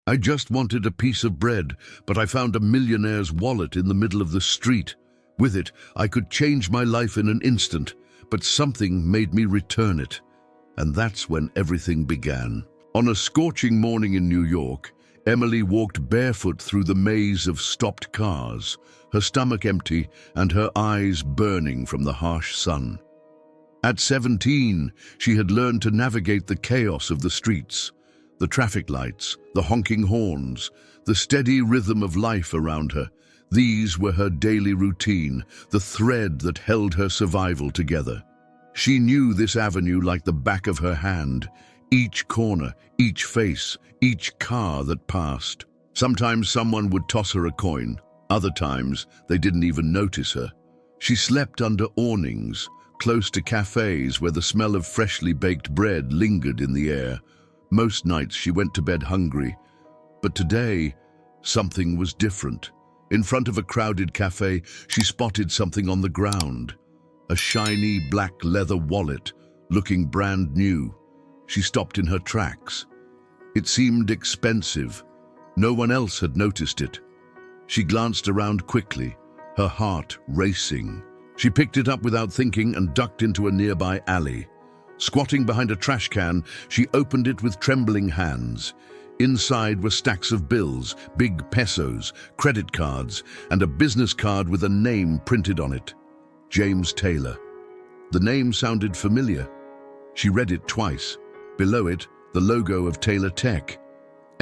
I just wanted a piece of bread, but I found a millionaire's wallet in the middle of the street. With it, I could change my life in an instant, but something made me return it. And that's when everything began. On a scorching morning in New York, Emily walked barefoot through the maze of stopped cars, her stomach empty and her eyes burning from the harsh sun. At 17, she had learned to navigate the chaos of the streets, the traffic lights, the honking horns, the steady rhythm of life around her. These were her daily routine, the thread that held her survival together. She knew this avenue like the back of her hand, each corner, each face, each car that passed. Sometimes someone would toss her a coin. Other times, they didn't even notice her. She slept under awnings, close to cafes where the smell of freshly baked bread lingered in the air. Most nights she went to bed hungry, but today something was different. In front of a crowded cafe, she spotted something on the ground. A shiny black leather wallet, looking brand new. She stopped in her tracks. It seemed expensive. No one else had noticed it. She glanced around quickly, her heart racing. She picked it up without thinking and ducked into a nearby alley. Squatting behind a trash can, she opened it with trembling hands. Inside were stacks of bills, big pesos, credit cards, and a business card with a name printed on it. James Taylor. The name sounded familiar. She read it twice. Below it, the logo of Taylor Tech.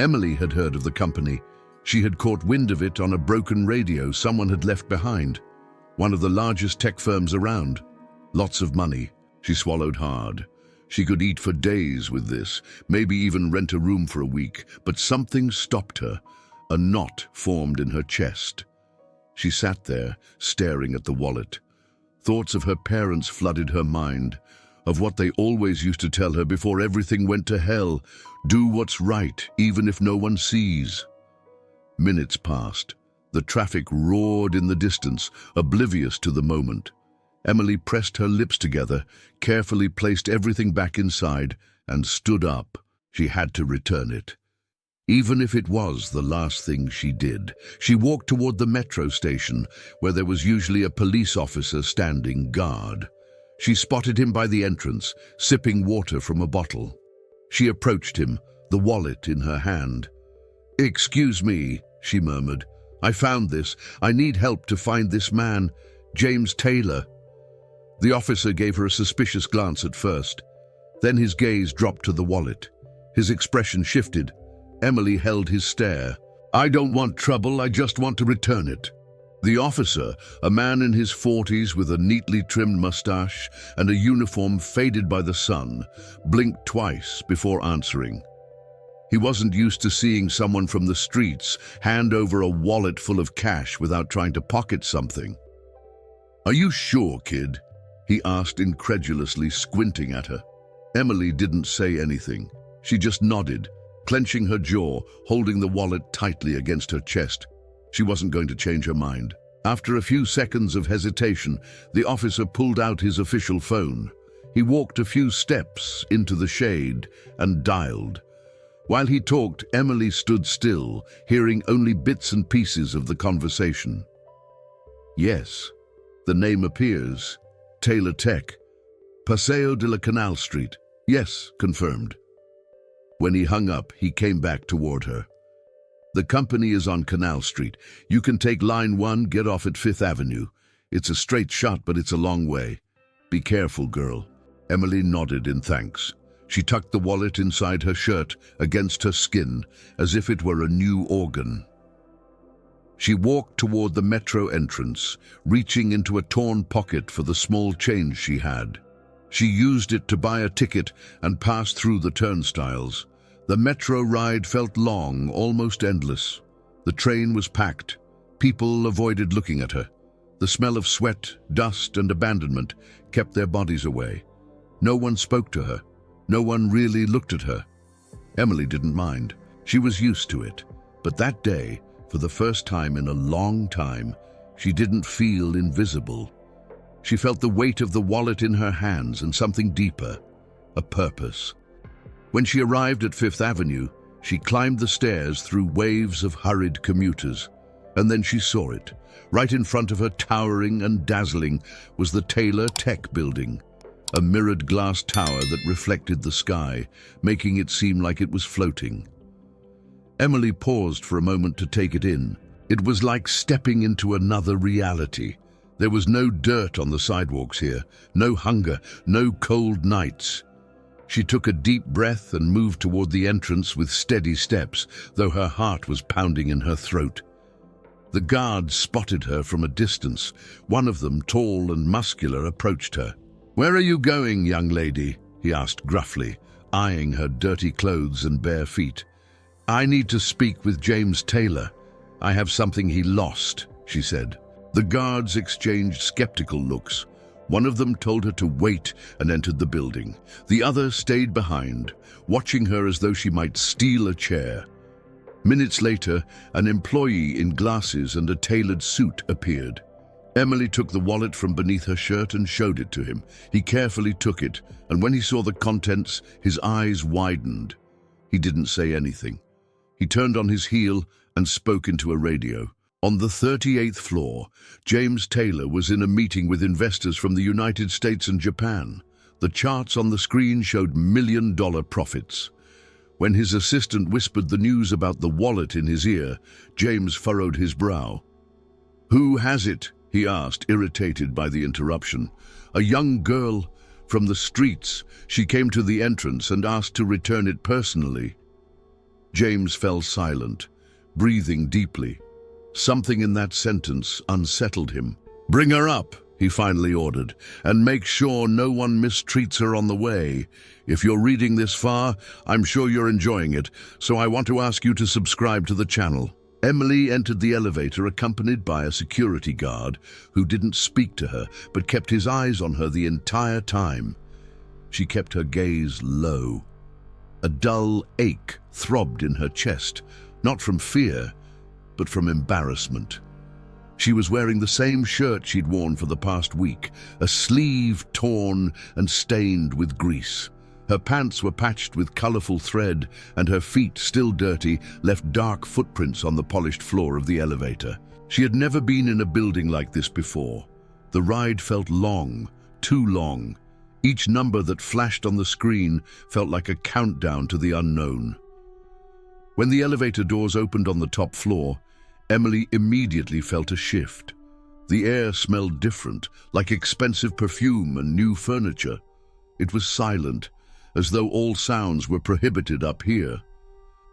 Emily had heard of the company. She had caught wind of it on a broken radio someone had left behind. One of the largest tech firms around. Lots of money. She swallowed hard. She could eat for days with this, maybe even rent a room for a week, but something stopped her. A knot formed in her chest. She sat there, staring at the wallet. Thoughts of her parents flooded her mind, of what they always used to tell her before everything went to hell. Do what's right, even if no one sees. Minutes passed. The traffic roared in the distance, oblivious to the moment. Emily pressed her lips together, carefully placed everything back inside, and stood up. She had to return it. Even if it was the last thing she did. She walked toward the metro station, where there was usually a police officer standing guard. She spotted him by the entrance, sipping water from a bottle. She approached him, the wallet in her hand. "Excuse me," she murmured. "I found this. I need help to find this man, James Taylor." The officer gave her a suspicious glance at first. Then his gaze dropped to the wallet. His expression shifted. Emily held his stare. "I don't want trouble, I just want to return it." The officer, a man in his 40s with a neatly trimmed mustache and a uniform faded by the sun, blinked twice before answering. He wasn't used to seeing someone from the streets hand over a wallet full of cash without trying to pocket something. "Are you sure, kid?" he asked incredulously, squinting at her. Emily didn't say anything. She just nodded, clenching her jaw, holding the wallet tightly against her chest. She wasn't going to change her mind. After a few seconds of hesitation, the officer pulled out his official phone. He walked a few steps into the shade and dialed. While he talked, Emily stood still, hearing only bits and pieces of the conversation. "Yes, the name appears. Taylor Tech. Paseo de la Canal Street. Yes," confirmed. When he hung up, he came back toward her. "The company is on Canal Street. You can take line 1, get off at 5th Avenue. It's a straight shot, but it's a long way. Be careful, girl." Emily nodded in thanks. She tucked the wallet inside her shirt, against her skin, as if it were a new organ. She walked toward the metro entrance, reaching into a torn pocket for the small change she had. She used it to buy a ticket and pass through the turnstiles. The metro ride felt long, almost endless. The train was packed. People avoided looking at her. The smell of sweat, dust, and abandonment kept their bodies away. No one spoke to her. No one really looked at her. Emily didn't mind. She was used to it. But that day, for the first time in a long time, she didn't feel invisible. She felt the weight of the wallet in her hands and something deeper, a purpose. When she arrived at 5th Avenue, She climbed the stairs through waves of hurried commuters, and then she saw it. Right in front of her, towering and dazzling, was the Taylor Tech building, a mirrored glass tower that reflected the sky, making it seem like it was floating. Emily paused for a moment to take it in. It was like stepping into another reality. There was no dirt on the sidewalks here, no hunger, no cold nights. She took a deep breath and moved toward the entrance with steady steps, though her heart was pounding in her throat. The guards spotted her from a distance. One of them, tall and muscular, approached her. "Where are you going, young lady?" he asked gruffly, eyeing her dirty clothes and bare feet. "I need to speak with James Taylor. I have something he lost," she said. The guards exchanged skeptical looks. One of them told her to wait and entered the building. The other stayed behind, watching her as though she might steal a chair. Minutes later, an employee in glasses and a tailored suit appeared. Emily took the wallet from beneath her shirt and showed it to him. He carefully took it, and when he saw the contents, his eyes widened. He didn't say anything. He turned on his heel and spoke into a radio. On the 38th floor, James Taylor was in a meeting with investors from the United States and Japan. The charts on the screen showed million-dollar profits. When his assistant whispered the news about the wallet in his ear, James furrowed his brow. "Who has it?" he asked, irritated by the interruption. "A young girl from the streets. She came to the entrance and asked to return it personally." James fell silent, breathing deeply. Something in that sentence unsettled him. "Bring her up," he finally ordered, "and make sure no one mistreats her on the way. If you're reading this far, I'm sure you're enjoying it, so I want to ask you to subscribe to the channel." Emily entered the elevator accompanied by a security guard who didn't speak to her but kept his eyes on her the entire time. She kept her gaze low. A dull ache throbbed in her chest, not from fear, but from embarrassment. She was wearing the same shirt she'd worn for the past week, a sleeve torn and stained with grease. Her pants were patched with colorful thread, and her feet, still dirty, left dark footprints on the polished floor of the elevator. She had never been in a building like this before. The ride felt long, too long. Each number that flashed on the screen felt like a countdown to the unknown. When the elevator doors opened on the top floor, Emily immediately felt a shift. The air smelled different, like expensive perfume and new furniture. It was silent, as though all sounds were prohibited up here.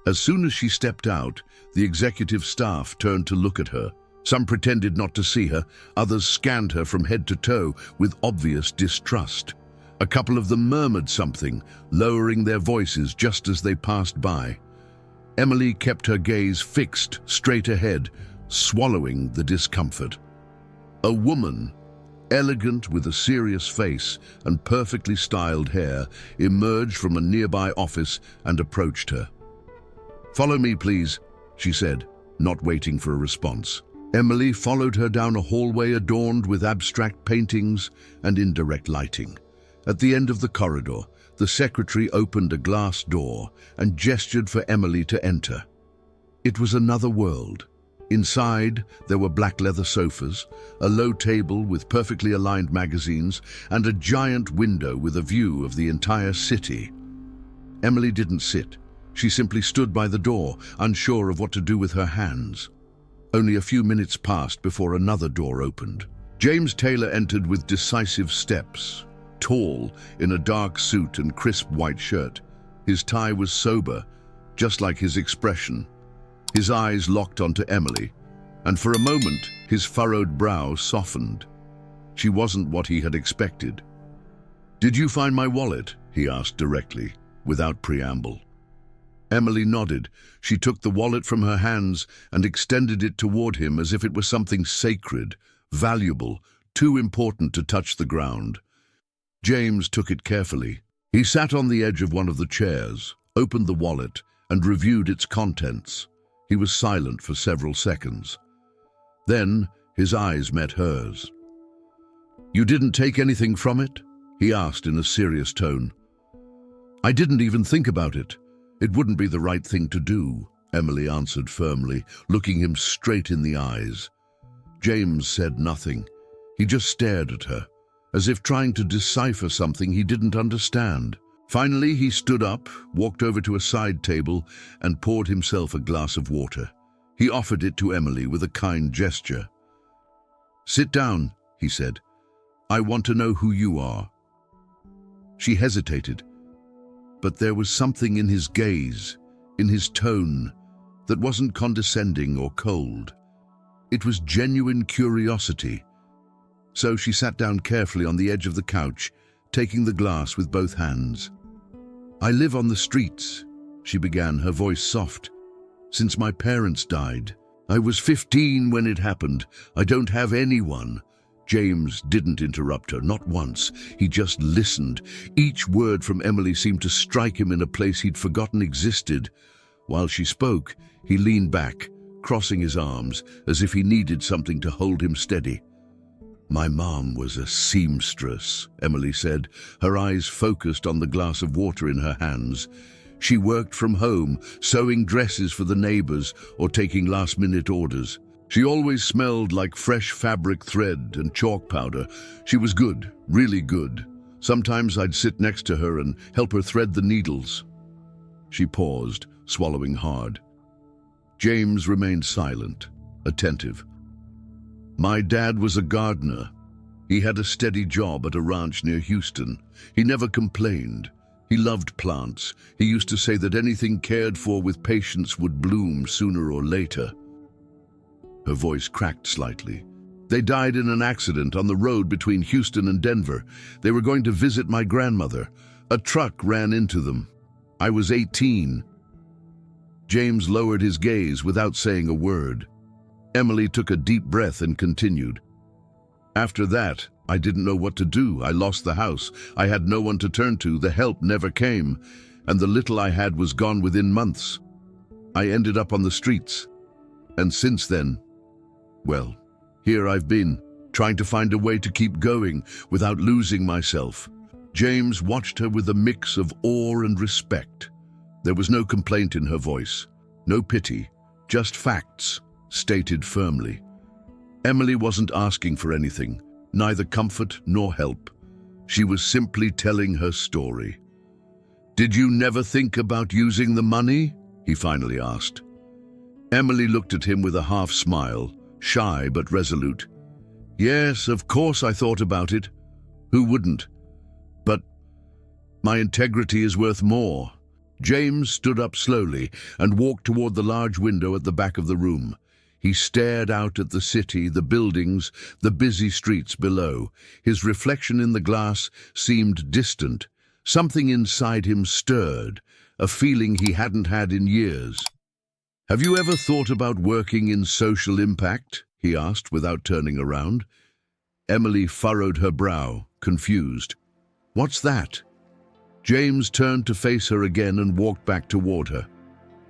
As soon as she stepped out, the executive staff turned to look at her. Some pretended not to see her, others scanned her from head to toe with obvious distrust. A couple of them murmured something, lowering their voices just as they passed by. Emily kept her gaze fixed straight ahead, swallowing the discomfort. A woman, elegant with a serious face and perfectly styled hair, emerged from a nearby office and approached her. "Follow me, please," she said, not waiting for a response. Emily followed her down a hallway adorned with abstract paintings and indirect lighting. At the end of the corridor, the secretary opened a glass door and gestured for Emily to enter. It was another world. Inside, there were black leather sofas, a low table with perfectly aligned magazines, and a giant window with a view of the entire city. Emily didn't sit. She simply stood by the door, unsure of what to do with her hands. Only a few minutes passed before another door opened. James Taylor entered with decisive steps, tall, in a dark suit and crisp white shirt. His tie was sober, just like his expression. His eyes locked onto Emily, and for a moment, his furrowed brow softened. She wasn't what he had expected. "Did you find my wallet?" he asked directly, without preamble. Emily nodded. She took the wallet from her hands and extended it toward him as if it were something sacred, valuable, too important to touch the ground. James took it carefully. He sat on the edge of one of the chairs, opened the wallet, and reviewed its contents. He was silent for several seconds. Then his eyes met hers. "You didn't take anything from it?" he asked in a serious tone. "I didn't even think about it. It wouldn't be the right thing to do, Emily answered firmly, looking him straight in the eyes. James said nothing. He just stared at her, as if trying to decipher something he didn't understand. Finally, he stood up, walked over to a side table, and poured himself a glass of water. He offered it to Emily with a kind gesture. "Sit down," he said. "I want to know who you are." She hesitated, but there was something in his gaze, in his tone, that wasn't condescending or cold. It was genuine curiosity. So she sat down carefully on the edge of the couch, taking the glass with both hands. "I live on the streets," she began, her voice soft. "Since my parents died. I was 15 when it happened. I don't have anyone." James didn't interrupt her, not once. He just listened. Each word from Emily seemed to strike him in a place he'd forgotten existed. While she spoke, he leaned back, crossing his arms, as if he needed something to hold him steady. "My mom was a seamstress," Emily said, her eyes focused on the glass of water in her hands. "She worked from home, sewing dresses for the neighbors or taking last-minute orders. She always smelled like fresh fabric thread and chalk powder. She was good, really good. Sometimes I'd sit next to her and help her thread the needles." She paused, swallowing hard. James remained silent, attentive. "My dad was a gardener. He had a steady job at a ranch near Houston. He never complained. He loved plants. He used to say that anything cared for with patience would bloom sooner or later." Her voice cracked slightly. "They died in an accident on the road between Houston and Denver. They were going to visit my grandmother. A truck ran into them. I was 18. James lowered his gaze without saying a word. Emily took a deep breath and continued. "After that, I didn't know what to do. I lost the house. I had no one to turn to. The help never came, and the little I had was gone within months. I ended up on the streets. And since then, well, here I've been, trying to find a way to keep going without losing myself." James watched her with a mix of awe and respect. There was no complaint in her voice, no pity, just facts, stated firmly. Emily wasn't asking for anything, neither comfort nor help. She was simply telling her story. "Did you never think about using the money?" he finally asked. Emily looked at him with a half smile, shy but resolute. "Yes, of course I thought about it. Who wouldn't? But my integrity is worth more." James stood up slowly and walked toward the large window at the back of the room. He stared out at the city, the buildings, the busy streets below. His reflection in the glass seemed distant. Something inside him stirred, a feeling he hadn't had in years. "Have you ever thought about working in social impact?" he asked without turning around. Emily furrowed her brow, confused. "What's that?" James turned to face her again and walked back toward her.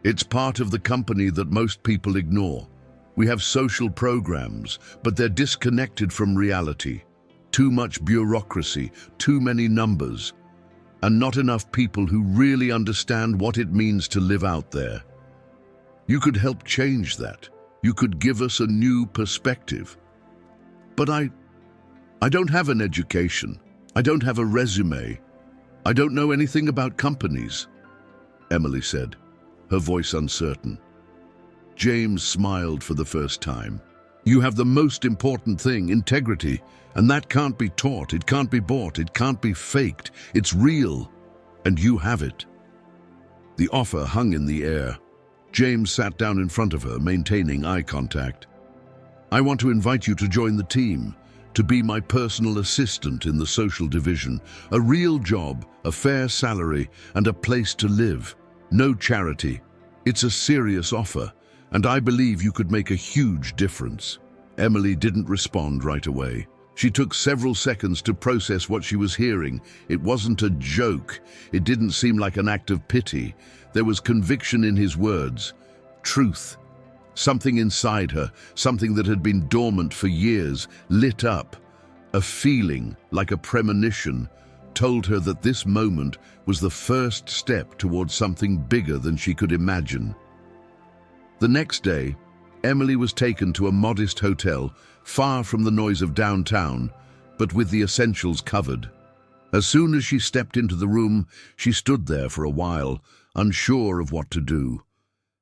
"It's part of the company that most people ignore. We have social programs, but they're disconnected from reality. Too much bureaucracy, too many numbers, and not enough people who really understand what it means to live out there. You could help change that. You could give us a new perspective." "But I don't have an education. I don't have a resume. I don't know anything about companies," Emily said, her voice uncertain. James smiled for the first time. "You have the most important thing, integrity, and that can't be taught, it can't be bought, it can't be faked. It's real, and you have it." The offer hung in the air. James sat down in front of her, maintaining eye contact. "I want to invite you to join the team, to be my personal assistant in the social division. A real job, a fair salary, and a place to live. No charity. It's a serious offer, and I believe you could make a huge difference." Emily didn't respond right away. She took several seconds to process what she was hearing. It wasn't a joke. It didn't seem like an act of pity. There was conviction in his words, truth. Something inside her, something that had been dormant for years, lit up. A feeling, like a premonition, told her that this moment was the first step towards something bigger than she could imagine. The next day, Emily was taken to a modest hotel, far from the noise of downtown, but with the essentials covered. As soon as she stepped into the room, she stood there for a while, unsure of what to do.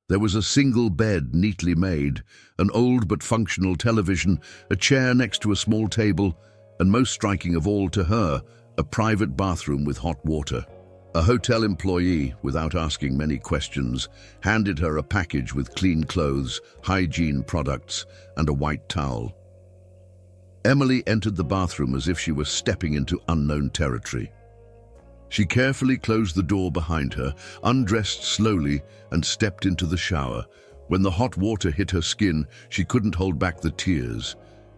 There was a single bed neatly made, an old but functional television, a chair next to a small table, and most striking of all to her, a private bathroom with hot water. A hotel employee, without asking many questions, handed her a package with clean clothes, hygiene products, and a white towel. Emily entered the bathroom as if she were stepping into unknown territory. She carefully closed the door behind her, undressed slowly, and stepped into the shower. When the hot water hit her skin, she couldn't hold back the tears.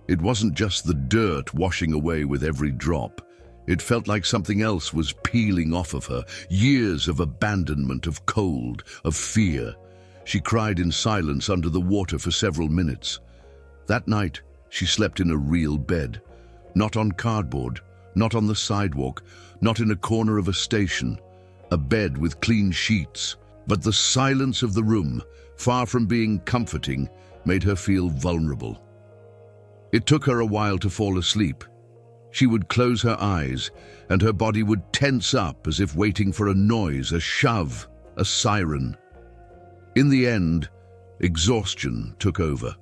It wasn't just the dirt washing away with every drop. It felt like something else was peeling off of her, years of abandonment, of cold, of fear. She cried in silence under the water for several minutes. That night, she slept in a real bed, not on cardboard, not on the sidewalk, not in a corner of a station, a bed with clean sheets. But the silence of the room, far from being comforting, made her feel vulnerable. It took her a while to fall asleep. She would close her eyes, and her body would tense up as if waiting for a noise, a shove, a siren. In the end, exhaustion took over,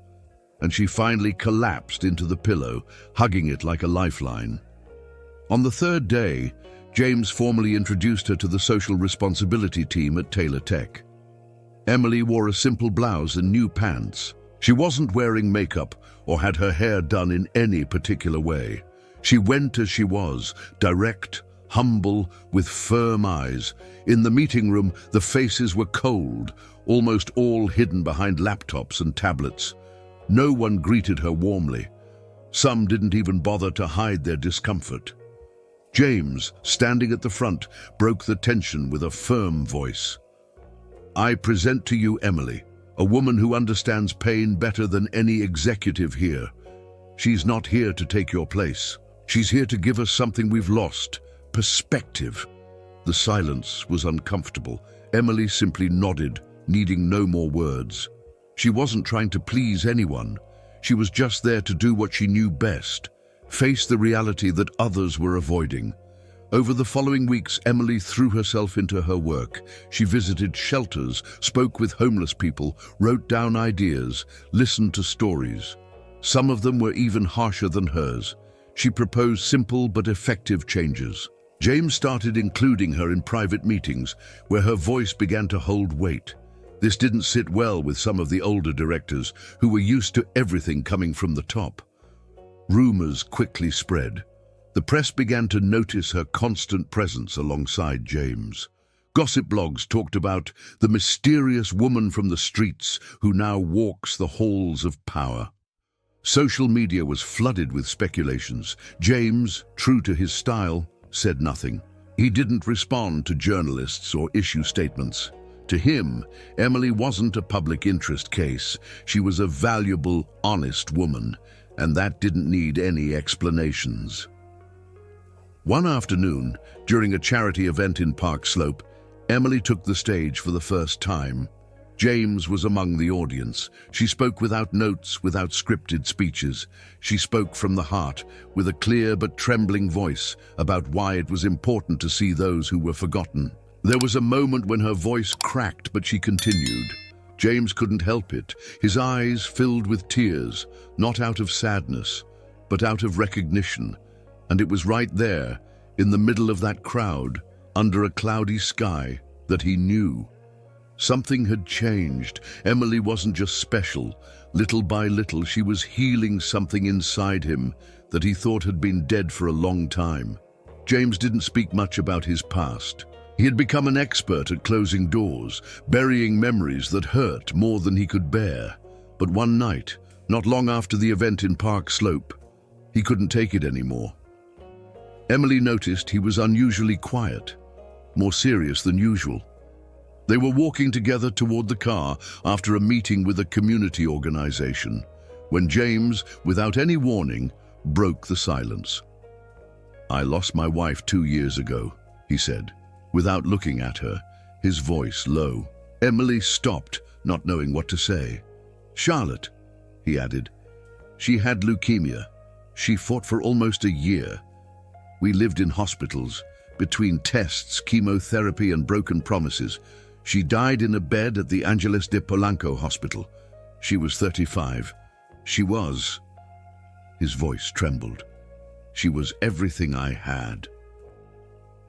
and she finally collapsed into the pillow, hugging it like a lifeline. On the third day, James formally introduced her to the social responsibility team at Taylor Tech. Emily wore a simple blouse and new pants. She wasn't wearing makeup or had her hair done in any particular way. She went as she was, direct, humble, with firm eyes. In the meeting room, the faces were cold, almost all hidden behind laptops and tablets. No one greeted her warmly. Some didn't even bother to hide their discomfort. James, standing at the front, broke the tension with a firm voice. "I present to you Emily, a woman who understands pain better than any executive here. She's not here to take your place. She's here to give us something we've lost, perspective." The silence was uncomfortable. Emily simply nodded, needing no more words. She wasn't trying to please anyone. She was just there to do what she knew best, face the reality that others were avoiding. Over the following weeks, Emily threw herself into her work. She visited shelters, spoke with homeless people, wrote down ideas, listened to stories. Some of them were even harsher than hers. She proposed simple but effective changes. James started including her in private meetings, where her voice began to hold weight. This didn't sit well with some of the older directors, who were used to everything coming from the top. Rumors quickly spread. The press began to notice her constant presence alongside James. Gossip blogs talked about the mysterious woman from the streets who now walks the halls of power. Social media was flooded with speculations. James, true to his style, said nothing. He didn't respond to journalists or issue statements. To him, Emily wasn't a public interest case. She was a valuable, honest woman, and that didn't need any explanations. One afternoon, during a charity event in Park Slope, Emily took the stage for the first time. James was among the audience. She spoke without notes, without scripted speeches. She spoke from the heart, with a clear but trembling voice, about why it was important to see those who were forgotten. There was a moment when her voice cracked, but she continued. James couldn't help it. His eyes filled with tears, not out of sadness, but out of recognition. And it was right there, in the middle of that crowd, under a cloudy sky, that he knew. Something had changed. Emily wasn't just special. Little by little, she was healing something inside him that he thought had been dead for a long time. James didn't speak much about his past. He had become an expert at closing doors, burying memories that hurt more than he could bear. But one night, not long after the event in Park Slope, he couldn't take it anymore. Emily noticed he was unusually quiet, more serious than usual. They were walking together toward the car after a meeting with a community organization, when James, without any warning, broke the silence. "I lost my wife 2 years ago," he said, without looking at her, his voice low. Emily stopped, not knowing what to say. "Charlotte," he added. "She had leukemia. She fought for almost a year. We lived in hospitals, between tests, chemotherapy and broken promises. She died in a bed at the Angeles de Polanco hospital. She was 35. She was..." His voice trembled. "She was everything I had."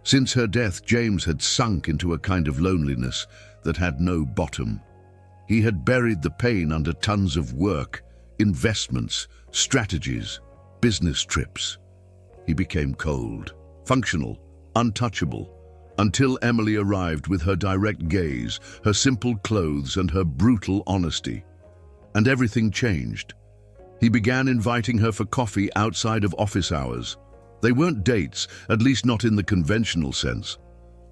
Since her death, James had sunk into a kind of loneliness that had no bottom. He had buried the pain under tons of work, investments, strategies, business trips. He became cold, functional, untouchable, until Emily arrived with her direct gaze, her simple clothes and her brutal honesty. And everything changed. He began inviting her for coffee outside of office hours. They weren't dates, at least not in the conventional sense.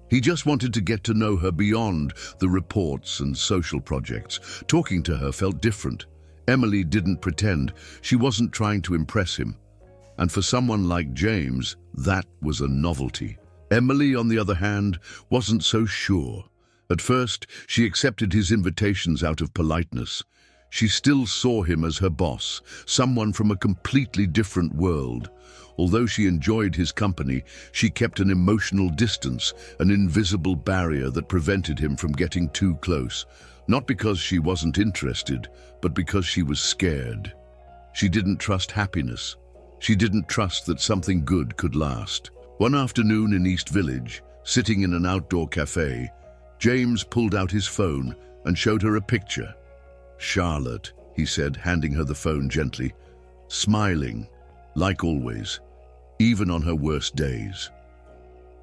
He just wanted to get to know her beyond the reports and social projects. Talking to her felt different. Emily didn't pretend. She wasn't trying to impress him. And for someone like James, that was a novelty. Emily, on the other hand, wasn't so sure. At first, she accepted his invitations out of politeness. She still saw him as her boss, someone from a completely different world. Although she enjoyed his company, she kept an emotional distance, an invisible barrier that prevented him from getting too close. Not because she wasn't interested, but because she was scared. She didn't trust happiness. She didn't trust that something good could last. One afternoon in East Village, sitting in an outdoor cafe, James pulled out his phone and showed her a picture. "Charlotte," he said, handing her the phone gently, smiling, like always, even on her worst days.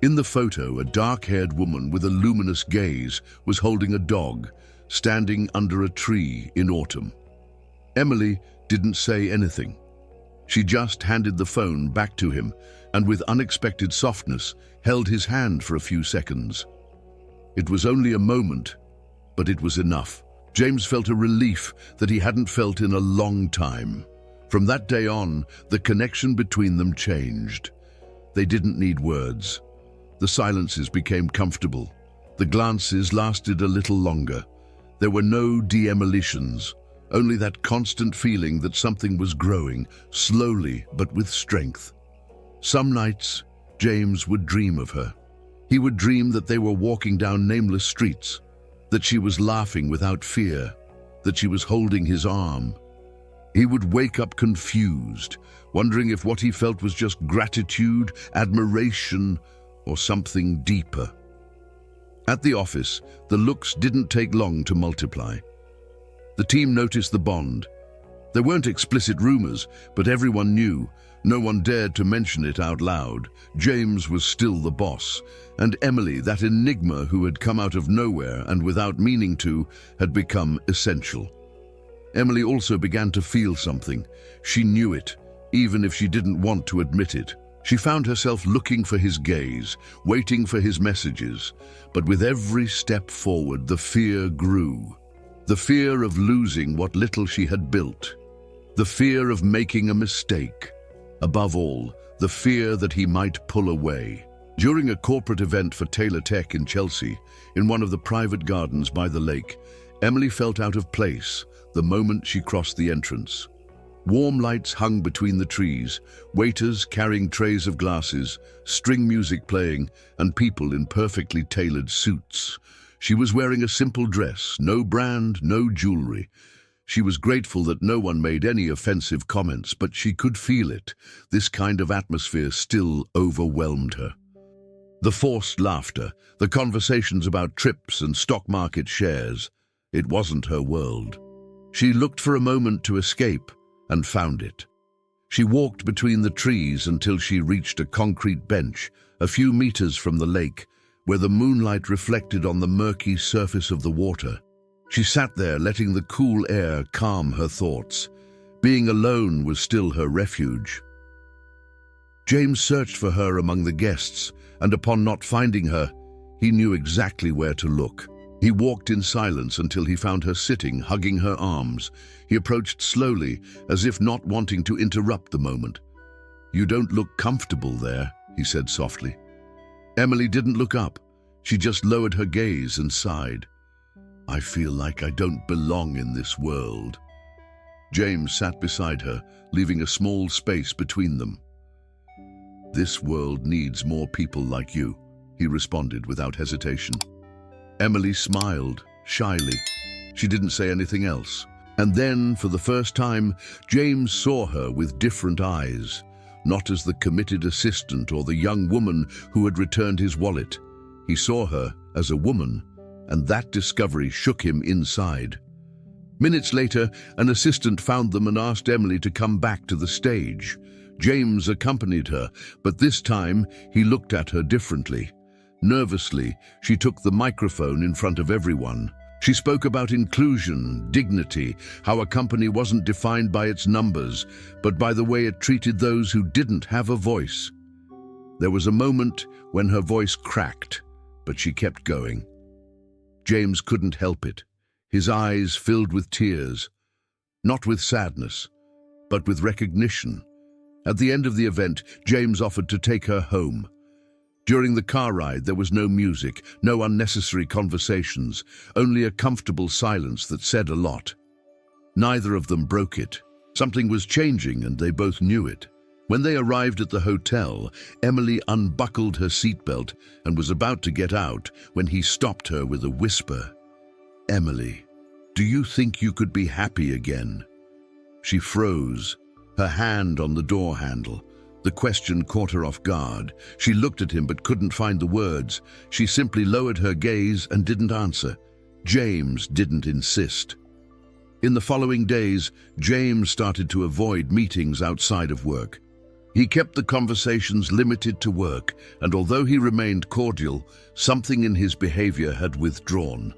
In the photo, a dark-haired woman with a luminous gaze was holding a dog, standing under a tree in autumn. Emily didn't say anything. She just handed the phone back to him and with unexpected softness held his hand for a few seconds. It was only a moment, but it was enough. James felt a relief that he hadn't felt in a long time. From that day on, the connection between them changed. They didn't need words. The silences became comfortable. The glances lasted a little longer. There were no de-emulations, only that constant feeling that something was growing, slowly but with strength. Some nights, James would dream of her. He would dream that they were walking down nameless streets, that she was laughing without fear, that she was holding his arm. He would wake up confused, wondering if what he felt was just gratitude, admiration, or something deeper. At the office, the looks didn't take long to multiply. The team noticed the bond. There weren't explicit rumors, but everyone knew. No one dared to mention it out loud. James was still the boss, and Emily, that enigma who had come out of nowhere and without meaning to, had become essential. Emily also began to feel something. She knew it, even if she didn't want to admit it. She found herself looking for his gaze, waiting for his messages. But with every step forward, the fear grew. The fear of losing what little she had built. The fear of making a mistake. Above all, the fear that he might pull away. During a corporate event for Taylor Tech in Chelsea, in one of the private gardens by the lake, Emily felt out of place the moment she crossed the entrance. Warm lights hung between the trees, waiters carrying trays of glasses, string music playing, and people in perfectly tailored suits. She was wearing a simple dress, no brand, no jewelry. She was grateful that no one made any offensive comments, but she could feel it. This kind of atmosphere still overwhelmed her. The forced laughter, the conversations about trips and stock market shares, it wasn't her world. She looked for a moment to escape and found it. She walked between the trees until she reached a concrete bench a few meters from the lake, where the moonlight reflected on the murky surface of the water. She sat there, letting the cool air calm her thoughts. Being alone was still her refuge. James searched for her among the guests, and upon not finding her, he knew exactly where to look. He walked in silence until he found her sitting, hugging her arms. He approached slowly, as if not wanting to interrupt the moment. "You don't look comfortable there," he said softly. Emily didn't look up. She just lowered her gaze and sighed. I feel like I don't belong in this world. James sat beside her, leaving a small space between them. This world needs more people like you, he responded without hesitation. Emily smiled, shyly. She didn't say anything else. And then, for the first time, James saw her with different eyes, not as the committed assistant or the young woman who had returned his wallet. He saw her as a woman, and that discovery shook him inside. Minutes later, an assistant found them and asked Emily to come back to the stage. James accompanied her, but this time he looked at her differently. Nervously, she took the microphone in front of everyone. She spoke about inclusion, dignity, how a company wasn't defined by its numbers, but by the way it treated those who didn't have a voice. There was a moment when her voice cracked, but she kept going. James couldn't help it. His eyes filled with tears, not with sadness, but with recognition. At the end of the event, James offered to take her home. During the car ride, there was no music, no unnecessary conversations, only a comfortable silence that said a lot. Neither of them broke it. Something was changing, and they both knew it. When they arrived at the hotel, Emily unbuckled her seatbelt and was about to get out when he stopped her with a whisper. Emily, do you think you could be happy again? She froze, her hand on the door handle. The question caught her off guard. She looked at him but couldn't find the words. She simply lowered her gaze and didn't answer. James didn't insist. In the following days, James started to avoid meetings outside of work. He kept the conversations limited to work, and although he remained cordial, something in his behavior had withdrawn.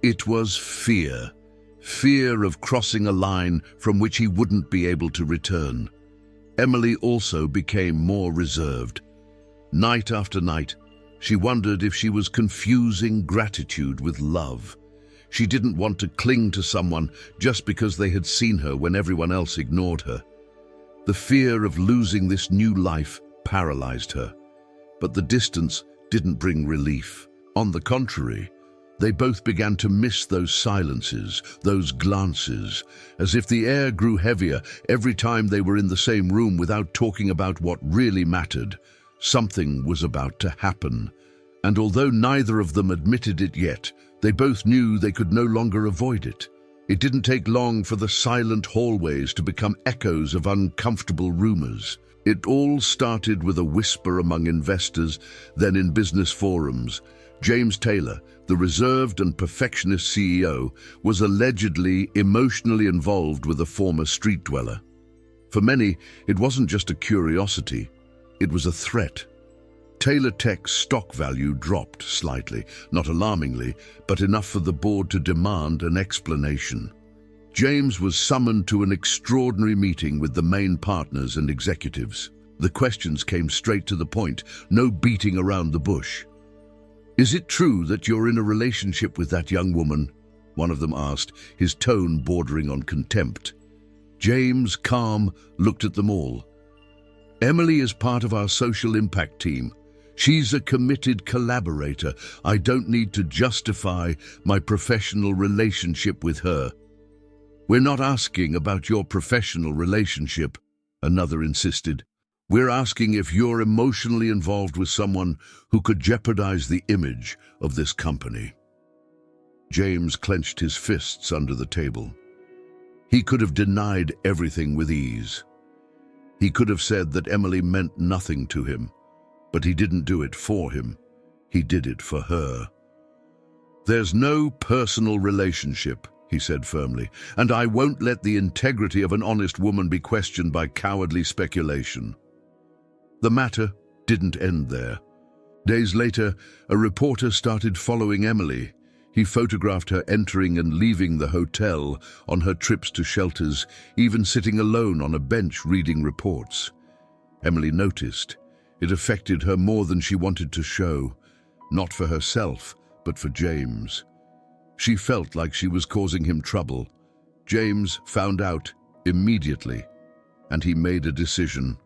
It was fear. Fear of crossing a line from which he wouldn't be able to return. Emily also became more reserved. Night after night, she wondered if she was confusing gratitude with love. She didn't want to cling to someone just because they had seen her when everyone else ignored her. The fear of losing this new life paralyzed her. But the distance didn't bring relief. On the contrary, they both began to miss those silences, those glances, as if the air grew heavier every time they were in the same room without talking about what really mattered. Something was about to happen, and although neither of them admitted it yet, they both knew they could no longer avoid it. It didn't take long for the silent hallways to become echoes of uncomfortable rumors. It all started with a whisper among investors, then in business forums. James Taylor, the reserved and perfectionist CEO, was allegedly emotionally involved with a former street dweller. For many, it wasn't just a curiosity, it was a threat. Taylor Tech's stock value dropped slightly, not alarmingly, but enough for the board to demand an explanation. James was summoned to an extraordinary meeting with the main partners and executives. The questions came straight to the point, no beating around the bush. Is it true that you're in a relationship with that young woman? One of them asked, his tone bordering on contempt. James, calm, looked at them all. Emily is part of our social impact team. She's a committed collaborator. I don't need to justify my professional relationship with her. We're not asking about your professional relationship, another insisted. We're asking if you're emotionally involved with someone who could jeopardize the image of this company. James clenched his fists under the table. He could have denied everything with ease. He could have said that Emily meant nothing to him, but he didn't do it for him. He did it for her. There's no personal relationship, he said firmly, and I won't let the integrity of an honest woman be questioned by cowardly speculation. The matter didn't end there. Days later, a reporter started following Emily. He photographed her entering and leaving the hotel, on her trips to shelters, even sitting alone on a bench reading reports. Emily noticed. It affected her more than she wanted to show, not for herself, but for James. She felt like she was causing him trouble. James found out immediately, and he made a decision.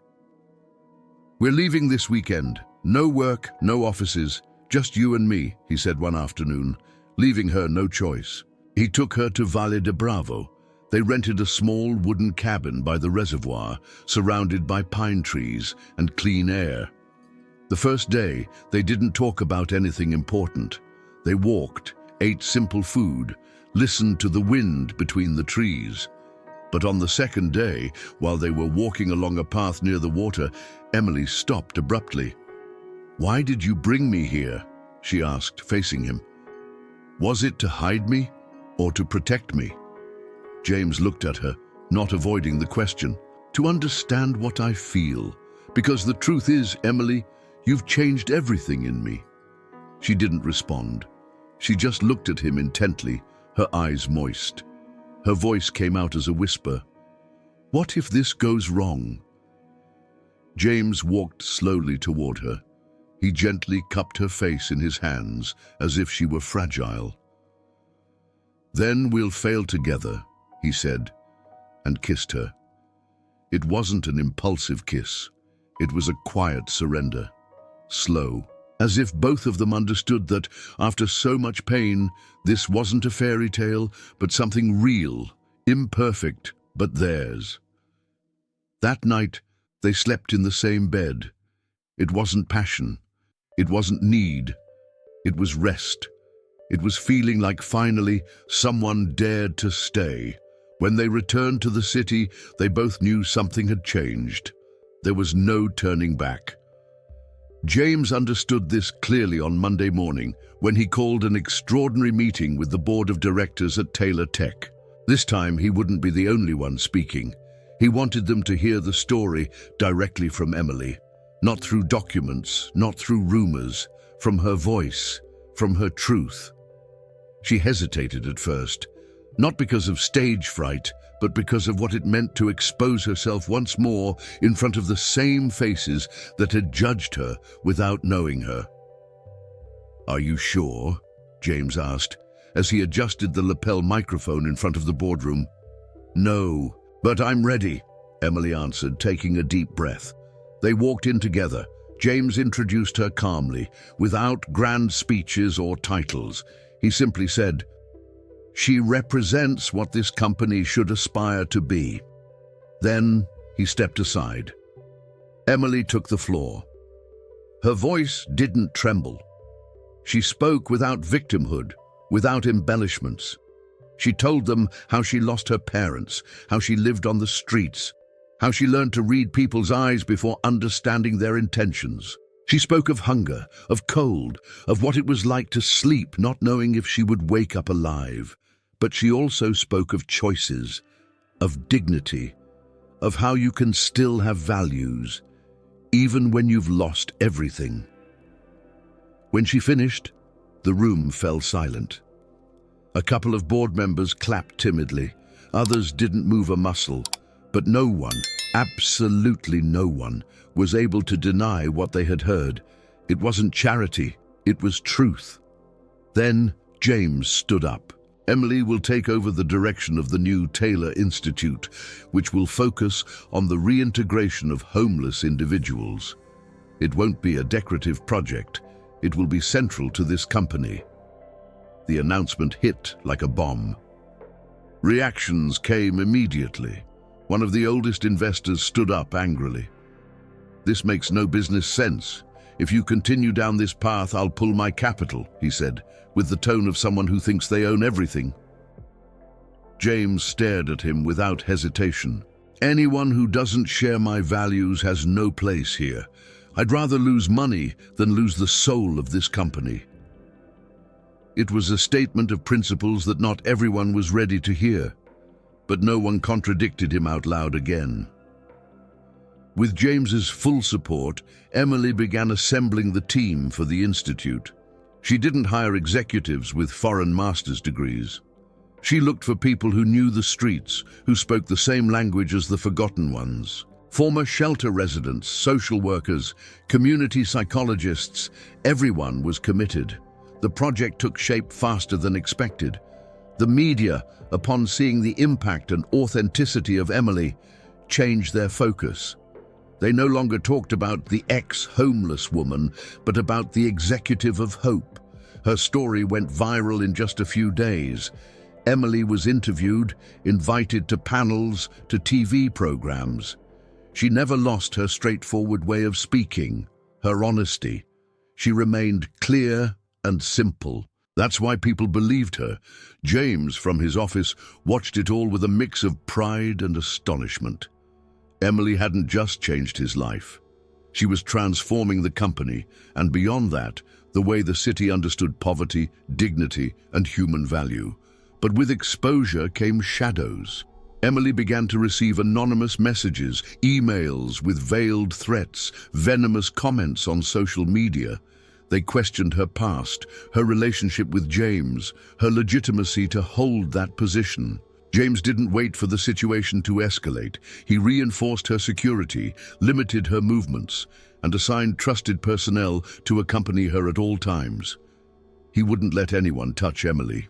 "We're leaving this weekend. No work, no offices, just you and me," he said one afternoon, leaving her no choice. He took her to Valle de Bravo. They rented a small wooden cabin by the reservoir, surrounded by pine trees and clean air. The first day, they didn't talk about anything important. They walked, ate simple food, listened to the wind between the trees. But on the second day, while they were walking along a path near the water, Emily stopped abruptly. "Why did you bring me here?" she asked, facing him. "Was it to hide me or to protect me?" James looked at her, not avoiding the question. "To understand what I feel. Because the truth is, Emily, you've changed everything in me." She didn't respond. She just looked at him intently, her eyes moist. Her voice came out as a whisper. "What if this goes wrong?" James walked slowly toward her. He gently cupped her face in his hands, as if she were fragile. "Then we'll fail together," he said, and kissed her. It wasn't an impulsive kiss. It was a quiet surrender, slow, as if both of them understood that, after so much pain, this wasn't a fairy tale, but something real, imperfect, but theirs. That night, they slept in the same bed. It wasn't passion. It wasn't need. It was rest. It was feeling like finally someone dared to stay. When they returned to the city, they both knew something had changed. There was no turning back. James understood this clearly on Monday morning when he called an extraordinary meeting with the board of directors at Taylor Tech. This time he wouldn't be the only one speaking. He wanted them to hear the story directly from Emily, not through documents, not through rumors, from her voice, from her truth. She hesitated at first, not because of stage fright, but because of what it meant to expose herself once more in front of the same faces that had judged her without knowing her. "Are you sure?" James asked, as he adjusted the lapel microphone in front of the boardroom. "No, but I'm ready," Emily answered, taking a deep breath. They walked in together. James introduced her calmly, without grand speeches or titles. He simply said, "She represents what this company should aspire to be." Then he stepped aside. Emily took the floor. Her voice didn't tremble. She spoke without victimhood, without embellishments. She told them how she lost her parents, how she lived on the streets, how she learned to read people's eyes before understanding their intentions. She spoke of hunger, of cold, of what it was like to sleep not knowing if she would wake up alive. But she also spoke of choices, of dignity, of how you can still have values, even when you've lost everything. When she finished, the room fell silent. A couple of board members clapped timidly. Others didn't move a muscle. But no one, absolutely no one, was able to deny what they had heard. It wasn't charity, it was truth. Then James stood up. "Emily will take over the direction of the new Taylor Institute, which will focus on the reintegration of homeless individuals. It won't be a decorative project. It will be central to this company." The announcement hit like a bomb. Reactions came immediately. One of the oldest investors stood up angrily. "This makes no business sense. If you continue down this path, I'll pull my capital," he said, with the tone of someone who thinks they own everything. James stared at him without hesitation. "Anyone who doesn't share my values has no place here. I'd rather lose money than lose the soul of this company." It was a statement of principles that not everyone was ready to hear, but no one contradicted him out loud again. With James's full support, Emily began assembling the team for the Institute. She didn't hire executives with foreign master's degrees. She looked for people who knew the streets, who spoke the same language as the forgotten ones. Former shelter residents, social workers, community psychologists, everyone was committed. The project took shape faster than expected. The media, upon seeing the impact and authenticity of Emily, changed their focus. They no longer talked about the ex-homeless woman, but about the executive of hope. Her story went viral in just a few days. Emily was interviewed, invited to panels, to TV programs. She never lost her straightforward way of speaking, her honesty. She remained clear and simple. That's why people believed her. James, from his office, watched it all with a mix of pride and astonishment. Emily hadn't just changed his life. She was transforming the company, and beyond that, the way the city understood poverty, dignity, and human value. But with exposure came shadows. Emily began to receive anonymous messages, emails with veiled threats, venomous comments on social media. They questioned her past, her relationship with James, her legitimacy to hold that position. James didn't wait for the situation to escalate. He reinforced her security, limited her movements, and assigned trusted personnel to accompany her at all times. He wouldn't let anyone touch Emily.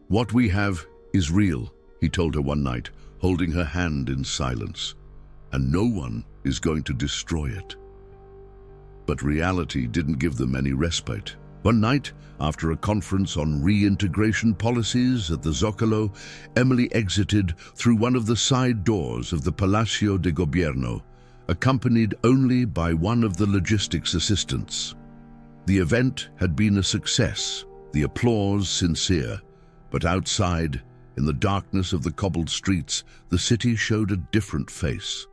"What we have is real," he told her one night, holding her hand in silence, "and no one is going to destroy it." But reality didn't give them any respite. One night, after a conference on reintegration policies at the Zocalo, Emily exited through one of the side doors of the Palacio de Gobierno, accompanied only by one of the logistics assistants. The event had been a success, the applause sincere, but outside, in the darkness of the cobbled streets, the city showed a different face.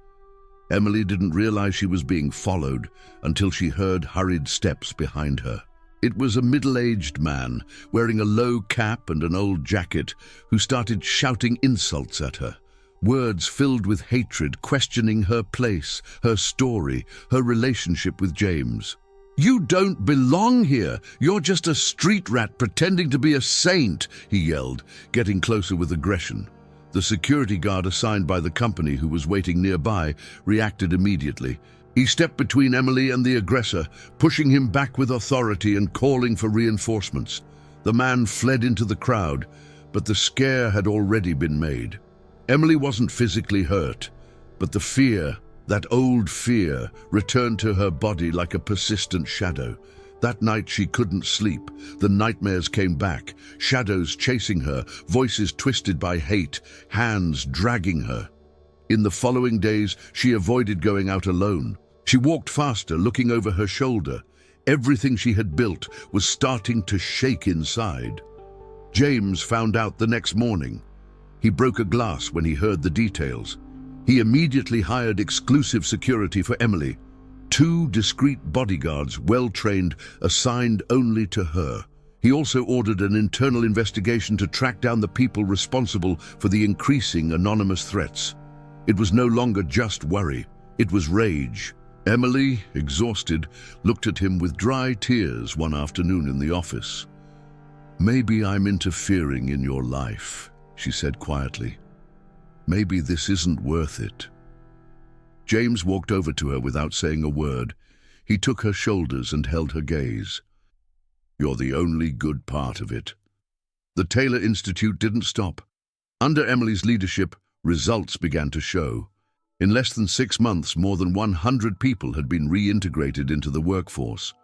Emily didn't realize she was being followed until she heard hurried steps behind her. It was a middle-aged man, wearing a low cap and an old jacket, who started shouting insults at her. Words filled with hatred, questioning her place, her story, her relationship with James. "You don't belong here. You're just a street rat pretending to be a saint," he yelled, getting closer with aggression. The security guard assigned by the company, who was waiting nearby, reacted immediately. He stepped between Emily and the aggressor, pushing him back with authority and calling for reinforcements. The man fled into the crowd, but the scare had already been made. Emily wasn't physically hurt, but the fear, that old fear, returned to her body like a persistent shadow. That night she couldn't sleep. The nightmares came back, shadows chasing her, voices twisted by hate, hands dragging her. In the following days, she avoided going out alone. She walked faster, looking over her shoulder. Everything she had built was starting to shake inside. James found out the next morning. He broke a glass when he heard the details. He immediately hired exclusive security for Emily. 2 discreet bodyguards, well-trained, assigned only to her. He also ordered an internal investigation to track down the people responsible for the increasing anonymous threats. It was no longer just worry, it was rage. Emily, exhausted, looked at him with dry tears one afternoon in the office. "Maybe I'm interfering in your life," she said quietly. "Maybe this isn't worth it." James walked over to her without saying a word. He took her shoulders and held her gaze. "You're the only good part of it." The Taylor Institute didn't stop. Under Emily's leadership, results began to show. In less than 6 months, more than 100 people had been reintegrated into the workforce.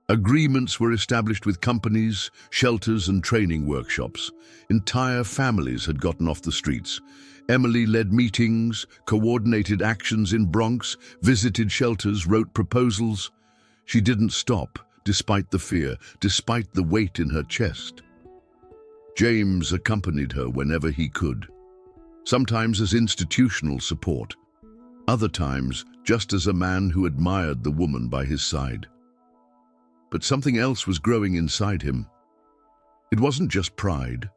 Agreements were established with companies, shelters, and training workshops. Entire families had gotten off the streets. Emily led meetings, coordinated actions in Bronx, visited shelters, wrote proposals. She didn't stop, despite the fear, despite the weight in her chest. James accompanied her whenever he could, sometimes as institutional support, other times just as a man who admired the woman by his side. But something else was growing inside him. It wasn't just pride.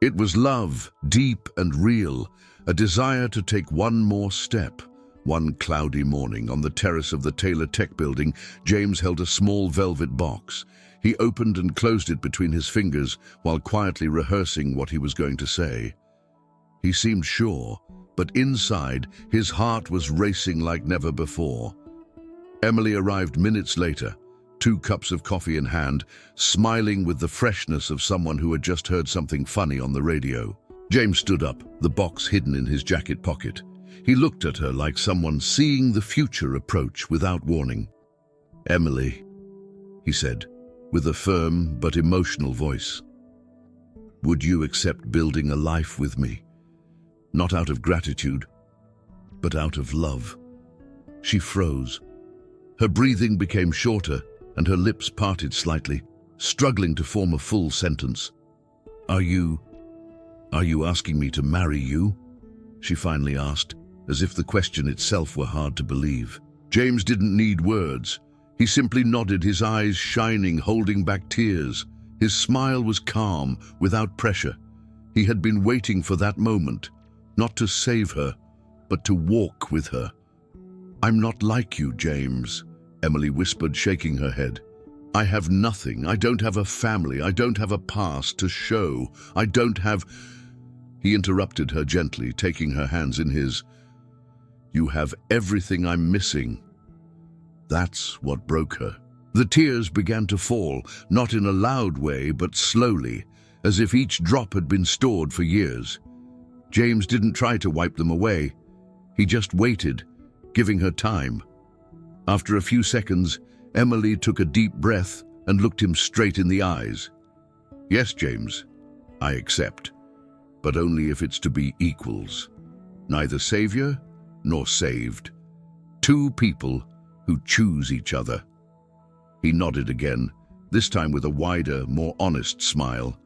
It was love, deep and real, a desire to take one more step. One cloudy morning, on the terrace of the Taylor Tech building, James held a small velvet box. He opened and closed it between his fingers while quietly rehearsing what he was going to say. He seemed sure, but inside, his heart was racing like never before. Emily arrived minutes later, 2 cups of coffee in hand, smiling with the freshness of someone who had just heard something funny on the radio. James stood up, the box hidden in his jacket pocket. He looked at her like someone seeing the future approach without warning. "Emily," he said, with a firm but emotional voice, "would you accept building a life with me? Not out of gratitude, but out of love." She froze. Her breathing became shorter and her lips parted slightly, struggling to form a full sentence. Are you asking me to marry you?" she finally asked, as if the question itself were hard to believe. James didn't need words. He simply nodded, his eyes shining, holding back tears. His smile was calm, without pressure. He had been waiting for that moment, not to save her, but to walk with her. "I'm not like you, James," Emily whispered, shaking her head. "I have nothing. I don't have a family. I don't have a past to show. I don't have—" He interrupted her gently, taking her hands in his. "You have everything I'm missing." That's what broke her. The tears began to fall, not in a loud way, but slowly, as if each drop had been stored for years. James didn't try to wipe them away. He just waited, giving her time. After a few seconds, Emily took a deep breath and looked him straight in the eyes. "Yes, James, I accept, but only if it's to be equals. Neither savior nor saved. Two people who choose each other." He nodded again, this time with a wider, more honest smile.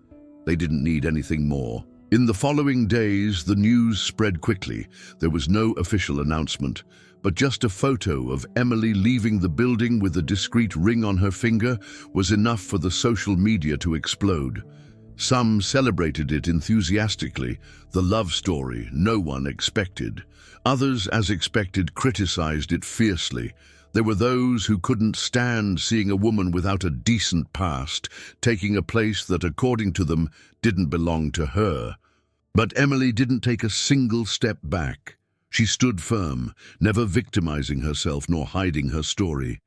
They didn't need anything more. In the following days, the news spread quickly. There was no official announcement, but just a photo of Emily leaving the building with a discreet ring on her finger was enough for the social media to explode. Some celebrated it enthusiastically, the love story no one expected. Others, as expected, criticized it fiercely. There were those who couldn't stand seeing a woman without a decent past, taking a place that, according to them, didn't belong to her. But Emily didn't take a single step back. She stood firm, never victimizing herself nor hiding her story.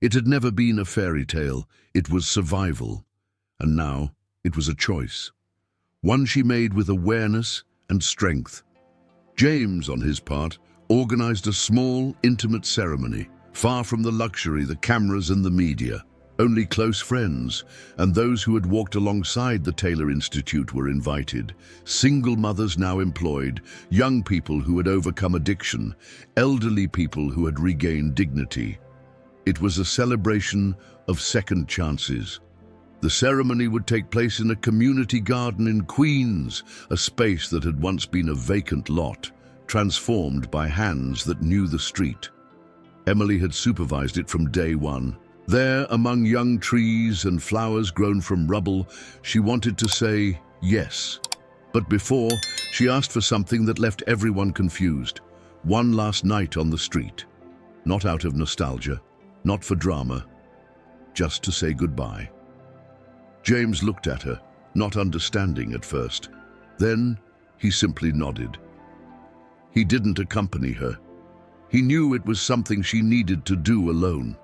It had never been a fairy tale, it was survival. And now it was a choice. One she made with awareness and strength. James, on his part, organized a small, intimate ceremony, far from the luxury, the cameras and the media. Only close friends and those who had walked alongside the Taylor Institute were invited. Single mothers now employed, young people who had overcome addiction, elderly people who had regained dignity. It was a celebration of second chances. The ceremony would take place in a community garden in Queens, a space that had once been a vacant lot, transformed by hands that knew the street. Emily had supervised it from day one. There, among young trees and flowers grown from rubble, she wanted to say yes. But before, she asked for something that left everyone confused. One last night on the street. Not out of nostalgia, not for drama, just to say goodbye. James looked at her, not understanding at first. Then he simply nodded. He didn't accompany her. He knew it was something she needed to do alone.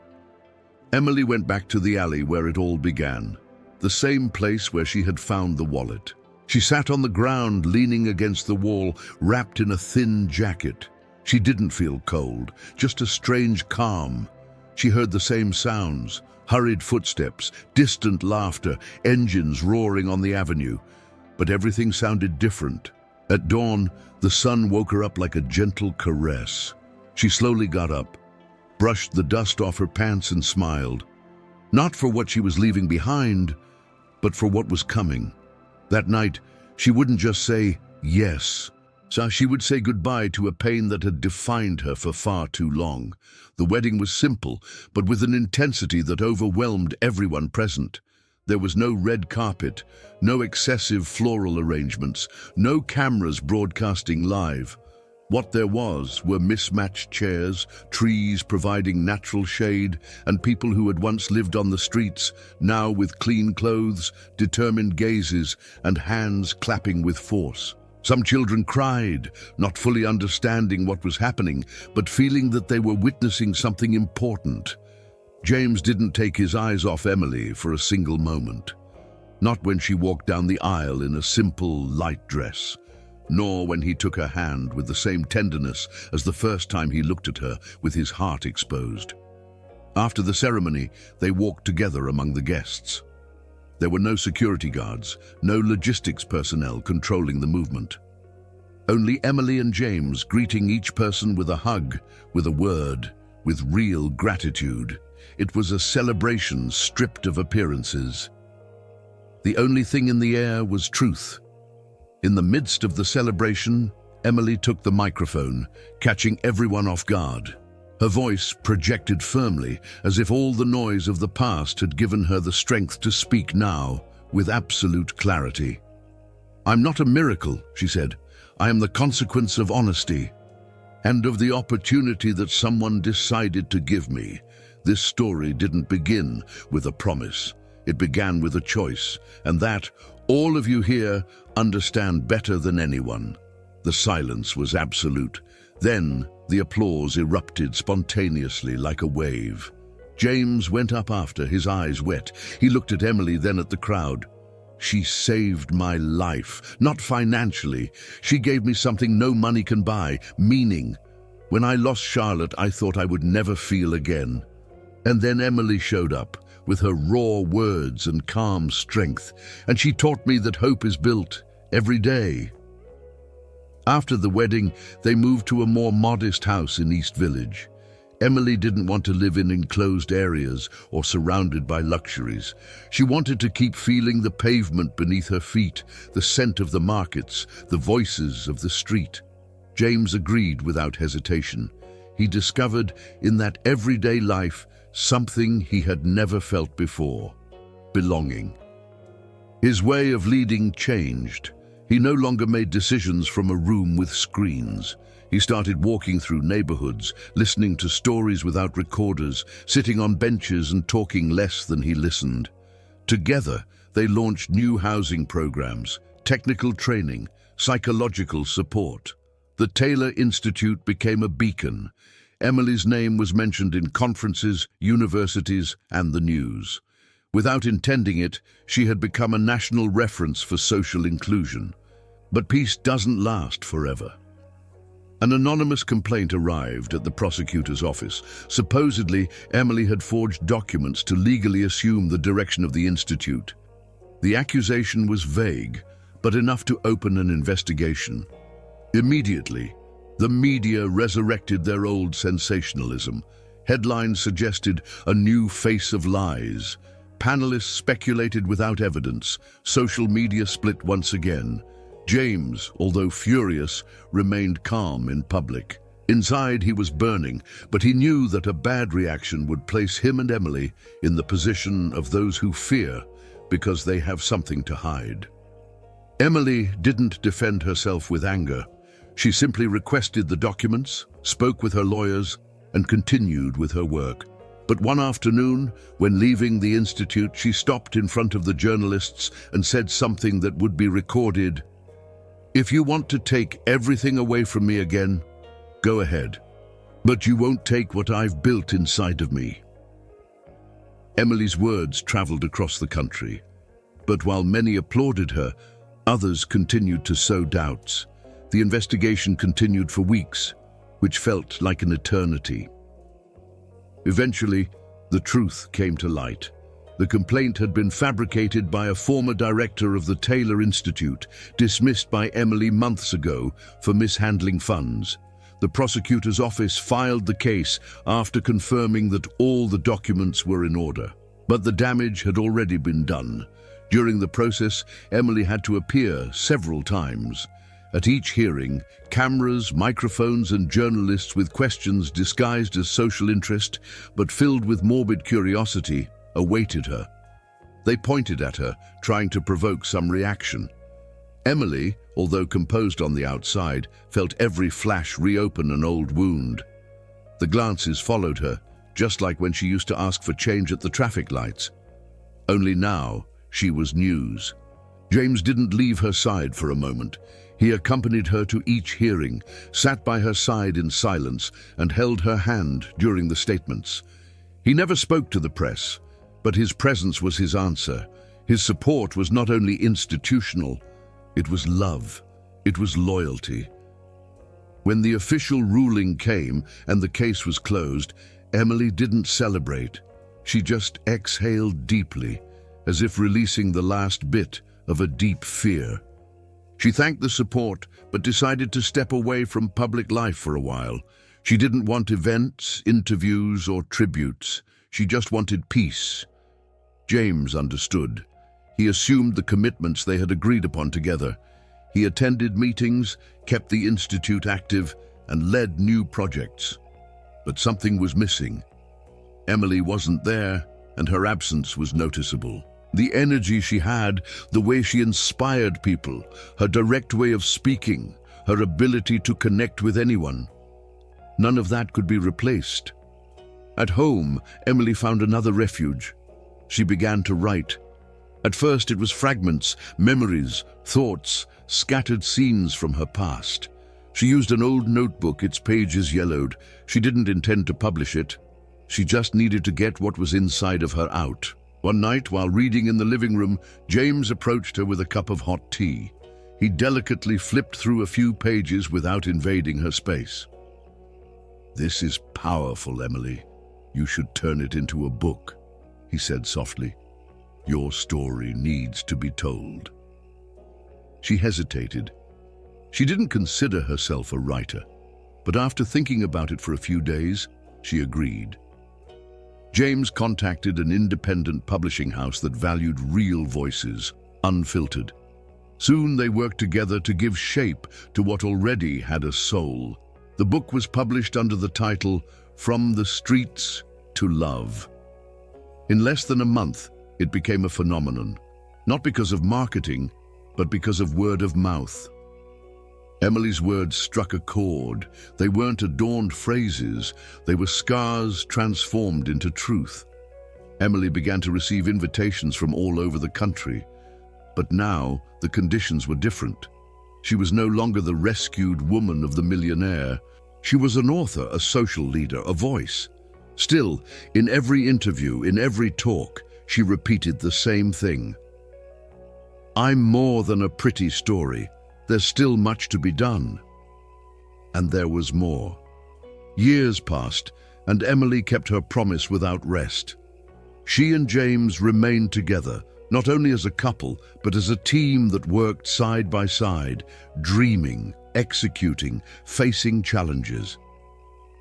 Emily went back to the alley where it all began, the same place where she had found the wallet. She sat on the ground, leaning against the wall, wrapped in a thin jacket. She didn't feel cold, just a strange calm. She heard the same sounds, hurried footsteps, distant laughter, engines roaring on the avenue. But everything sounded different. At dawn, the sun woke her up like a gentle caress. She slowly got up, brushed the dust off her pants and smiled. Not for what she was leaving behind, but for what was coming. That night, she wouldn't just say yes. So she would say goodbye to a pain that had defined her for far too long. The wedding was simple, but with an intensity that overwhelmed everyone present. There was no red carpet, no excessive floral arrangements, no cameras broadcasting live. What there was were mismatched chairs, trees providing natural shade, and people who had once lived on the streets, now with clean clothes, determined gazes, and hands clapping with force. Some children cried, not fully understanding what was happening, but feeling that they were witnessing something important. James didn't take his eyes off Emily for a single moment. Not when she walked down the aisle in a simple, light dress. nor when he took her hand with the same tenderness as the first time he looked at her with his heart exposed. After the ceremony, they walked together among the guests. There were no security guards, no logistics personnel controlling the movement. Only Emily and James greeting each person with a hug, with a word, with real gratitude. It was a celebration stripped of appearances. The only thing in the air was truth. In the midst of the celebration, Emily took the microphone, catching everyone off guard. Her voice projected firmly, as if all the noise of the past had given her the strength to speak now, with absolute clarity. "I'm not a miracle," she said. "I am the consequence of honesty, and of the opportunity that someone decided to give me. This story didn't begin with a promise. It began with a choice, and that, all of you here understand better than anyone." The silence was absolute. Then the applause erupted spontaneously like a wave. James went up after, his eyes wet. He looked at Emily, then at the crowd. "She saved my life, not financially. She gave me something no money can buy, meaning. When I lost Charlotte, I thought I would never feel again. And then Emily showed up, with her raw words and calm strength, and she taught me that hope is built every day." After the wedding, they moved to a more modest house in East Village. Emily didn't want to live in enclosed areas or surrounded by luxuries. She wanted to keep feeling the pavement beneath her feet, the scent of the markets, the voices of the street. James agreed without hesitation. He discovered in that everyday life something he had never felt before: belonging. His way of leading changed. He no longer made decisions from a room with screens. He started walking through neighborhoods, listening to stories without recorders, sitting on benches and talking less than he listened. Together, they launched new housing programs, technical training, psychological support. The Taylor Institute became a beacon. Emily's name was mentioned in conferences, universities, and the news. Without intending it, she had become a national reference for social inclusion. But peace doesn't last forever. An anonymous complaint arrived at the prosecutor's office. Supposedly, Emily had forged documents to legally assume the direction of the institute. The accusation was vague, but enough to open an investigation. Immediately, the media resurrected their old sensationalism. Headlines suggested a new face of lies. Panelists speculated without evidence. Social media split once again. James, although furious, remained calm in public. Inside, he was burning, but he knew that a bad reaction would place him and Emily in the position of those who fear because they have something to hide. Emily didn't defend herself with anger. She simply requested the documents, spoke with her lawyers, and continued with her work. But one afternoon, when leaving the institute, she stopped in front of the journalists and said something that would be recorded. "If you want to take everything away from me again, go ahead. But you won't take what I've built inside of me." Emily's words traveled across the country. But while many applauded her, others continued to sow doubts. The investigation continued for weeks, which felt like an eternity. Eventually, the truth came to light. The complaint had been fabricated by a former director of the Taylor Institute, dismissed by Emily months ago for mishandling funds. The prosecutor's office filed the case after confirming that all the documents were in order. But the damage had already been done. During the process, Emily had to appear several times. At each hearing, cameras, microphones, and journalists with questions disguised as social interest, but filled with morbid curiosity, awaited her. They pointed at her, trying to provoke some reaction. Emily, although composed on the outside, felt every flash reopen an old wound. The glances followed her, just like when she used to ask for change at the traffic lights. Only now, she was news. James didn't leave her side for a moment. He accompanied her to each hearing, sat by her side in silence, and held her hand during the statements. He never spoke to the press, but his presence was his answer. His support was not only institutional, it was love. It was loyalty. When the official ruling came and the case was closed, Emily didn't celebrate. She just exhaled deeply, as if releasing the last bit of a deep fear. She thanked the support, but decided to step away from public life for a while. She didn't want events, interviews, or tributes. She just wanted peace. James understood. He assumed the commitments they had agreed upon together. He attended meetings, kept the institute active, and led new projects. But something was missing. Emily wasn't there, and her absence was noticeable. The energy she had, the way she inspired people, her direct way of speaking, her ability to connect with anyone. None of that could be replaced. At home, Emily found another refuge. She began to write. At first it was fragments, memories, thoughts, scattered scenes from her past. She used an old notebook, its pages yellowed. She didn't intend to publish it. She just needed to get what was inside of her out. One night, while reading in the living room, James approached her with a cup of hot tea. He delicately flipped through a few pages without invading her space. "This is powerful, Emily. You should turn it into a book," he said softly. "Your story needs to be told." She hesitated. She didn't consider herself a writer, but after thinking about it for a few days, she agreed. James contacted an independent publishing house that valued real voices, unfiltered. Soon they worked together to give shape to what already had a soul. The book was published under the title From the Streets to Love. In less than a month, it became a phenomenon, not because of marketing, but because of word of mouth. Emily's words struck a chord. They weren't adorned phrases, they were scars transformed into truth. Emily began to receive invitations from all over the country. But now, the conditions were different. She was no longer the rescued woman of the Millionaire. She was an author, a social leader, a voice. Still, in every interview, in every talk, she repeated the same thing. "I'm more than a pretty story. There's still much to be done." And there was more. Years passed, and Emily kept her promise without rest. She and James remained together, not only as a couple, but as a team that worked side by side, dreaming, executing, facing challenges.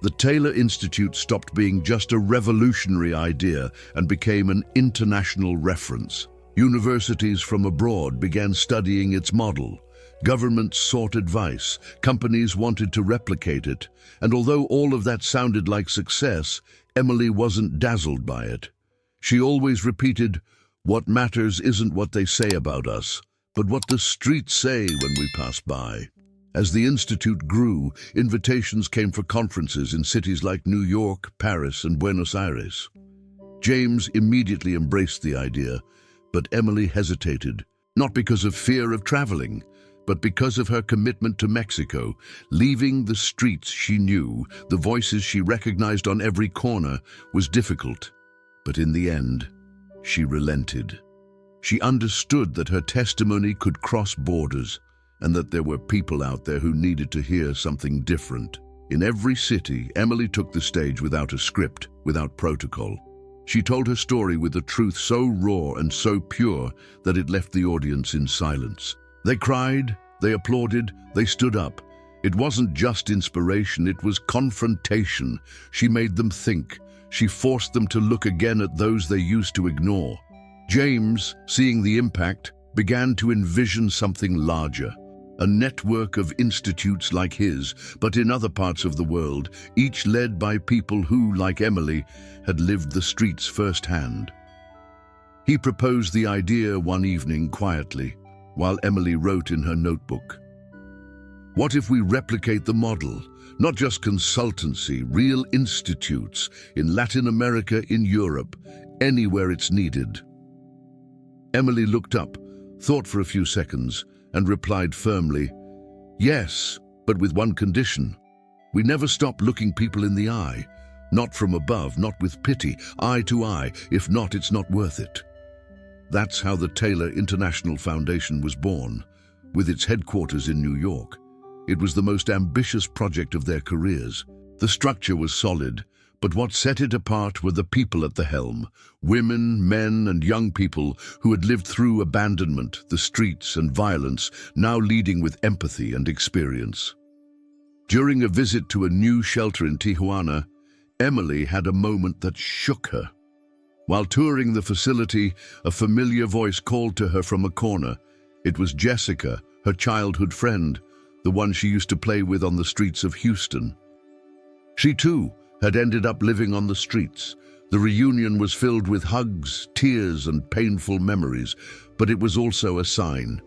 The Taylor Institute stopped being just a revolutionary idea and became an international reference. Universities from abroad began studying its model. Governments sought advice, companies wanted to replicate it, and although all of that sounded like success, Emily wasn't dazzled by it. She always repeated, "What matters isn't what they say about us, but what the streets say when we pass by." As the Institute grew, invitations came for conferences in cities like New York, Paris, and Buenos Aires. James immediately embraced the idea, but Emily hesitated, not because of fear of traveling, but because of her commitment to Mexico. Leaving the streets she knew, the voices she recognized on every corner, was difficult. But in the end, she relented. She understood that her testimony could cross borders, and that there were people out there who needed to hear something different. In every city, Emily took the stage without a script, without protocol. She told her story with a truth so raw and so pure that it left the audience in silence. They cried, they applauded, they stood up. It wasn't just inspiration, it was confrontation. She made them think. She forced them to look again at those they used to ignore. James, seeing the impact, began to envision something larger. A network of institutes like his, but in other parts of the world, each led by people who, like Emily, had lived the streets firsthand. He proposed the idea one evening quietly, while Emily wrote in her notebook. "What if we replicate the model? Not just consultancy, real institutes, in Latin America, in Europe, anywhere it's needed." Emily looked up, thought for a few seconds, and replied firmly, "Yes, but with one condition. We never stop looking people in the eye. Not from above, not with pity, eye to eye. If not, it's not worth it." That's how the Taylor International Foundation was born. with its headquarters in New York. It was the most ambitious project of their careers. The structure was solid, but what set it apart were the people at the helm, women, men, and young people who had lived through abandonment, the streets, and violence, now leading with empathy and experience. During a visit to a new shelter in Tijuana, Emily had a moment that shook her. While touring the facility, a familiar voice called to her from a corner. It was Jessica, her childhood friend, the one she used to play with on the streets of Houston. She too had ended up living on the streets. The reunion was filled with hugs, tears, and painful memories, but it was also a sign.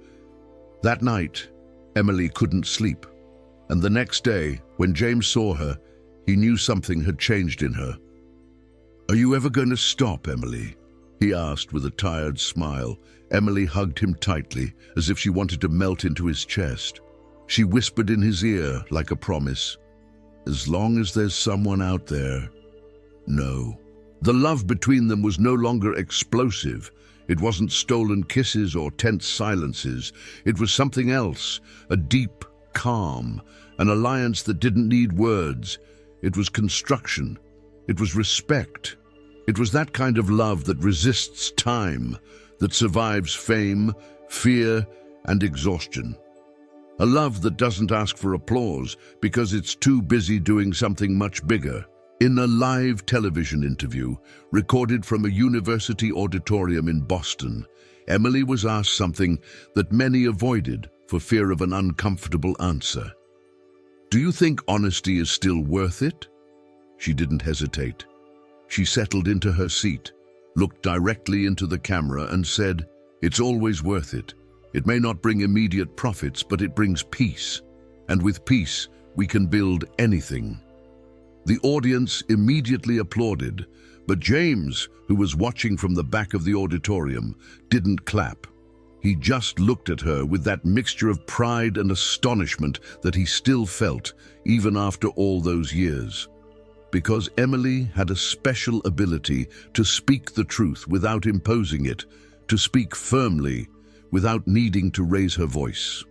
That night, Emily couldn't sleep, and the next day, when James saw her, he knew something had changed in her. "Are you ever going to stop, Emily?" he asked with a tired smile. Emily hugged him tightly, as if she wanted to melt into his chest. She whispered in his ear like a promise, "As long as there's someone out there." No. The love between them was no longer explosive. It wasn't stolen kisses or tense silences. It was something else, a deep calm, an alliance that didn't need words. It was construction. It was respect. It was that kind of love that resists time, that survives fame, fear, and exhaustion. A love that doesn't ask for applause because it's too busy doing something much bigger. In a live television interview, recorded from a university auditorium in Boston, Emily was asked something that many avoided for fear of an uncomfortable answer. "Do you think honesty is still worth it?" She didn't hesitate. She settled into her seat, looked directly into the camera and said, "It's always worth it. It may not bring immediate profits, but it brings peace. And with peace, we can build anything." The audience immediately applauded, but James, who was watching from the back of the auditorium, didn't clap. He just looked at her with that mixture of pride and astonishment that he still felt, even after all those years. Because Emily had a special ability to speak the truth without imposing it, to speak firmly without needing to raise her voice.